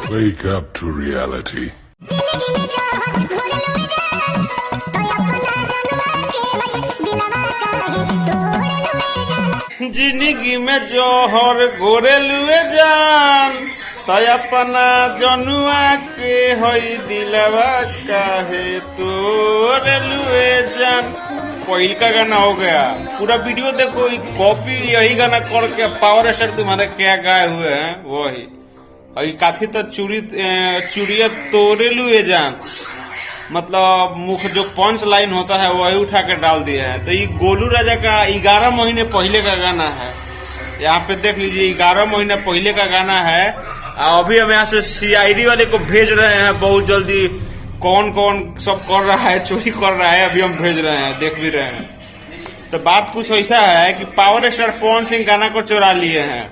Wake up to reality. जिंदगी में जोहर गोरे लुए जान तो अपना जनुआ के हई दिलवा काहे तोरे लुए जान। पहिल का गाना हो गया, पूरा वीडियो देखो, कॉपी यही गाना करके पावर स्टार तुम्हारे क्या गाए हुए हैं वही। और काथी तो चूड़िया तोरे लुए जान, मतलब मुख जो पंच लाइन होता है वही उठा के डाल दिया है। तो ये गोलू राजा का 11 महीने पहले का गाना है, यहाँ पे देख लीजिए 11 महीने पहले का गाना है। अभी हम यहाँ से CID वाले को भेज रहे हैं, बहुत जल्दी कौन कौन सब कर रहा है, चोरी कर रहा है, अभी हम भेज रहे हैं, देख भी रहे हैं। तो बात कुछ ऐसा है कि पावर स्टार पवन सिंह गाना को चुरा लिए हैं।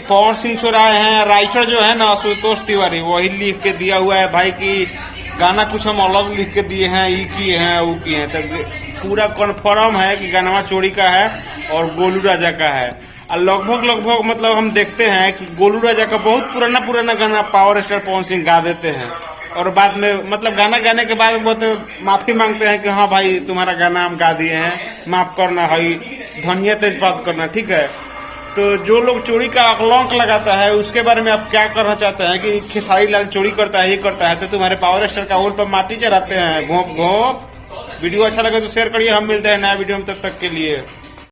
पवन सिंह चुराए हैं, राइटर जो है ना आशुतोष तिवारी, वही लिख के दिया हुआ है भाई की गाना कुछ हम अलग लिख के दिए हैं, ये किए हैं वो किए हैं। तब पूरा कन्फर्म है कि गाना चोरी का है और गोलू राजा का है। और लगभग मतलब हम देखते हैं कि गोलू राजा का बहुत पुराना गाना पावर स्टार पवन सिंह गा देते हैं और बाद में मतलब गाना गाने के बाद बहुत माफी मांगते हैं कि हाँ भाई तुम्हारा गाना हम गा दिए हैं, माफ करना है, धनिया तेज बात करना, ठीक है। तो जो लोग चोरी का आकलंक लगाता है उसके बारे में आप क्या करना चाहते हैं कि खेसारी लाल चोरी करता है, ये करता है, तो तुम्हारे पावर स्टार का ओल पर माटी चढ़ाते हैं घोंप घोंप। वीडियो अच्छा लगे तो शेयर करिए, हम मिलते हैं नया वीडियो में, तब तक के लिए।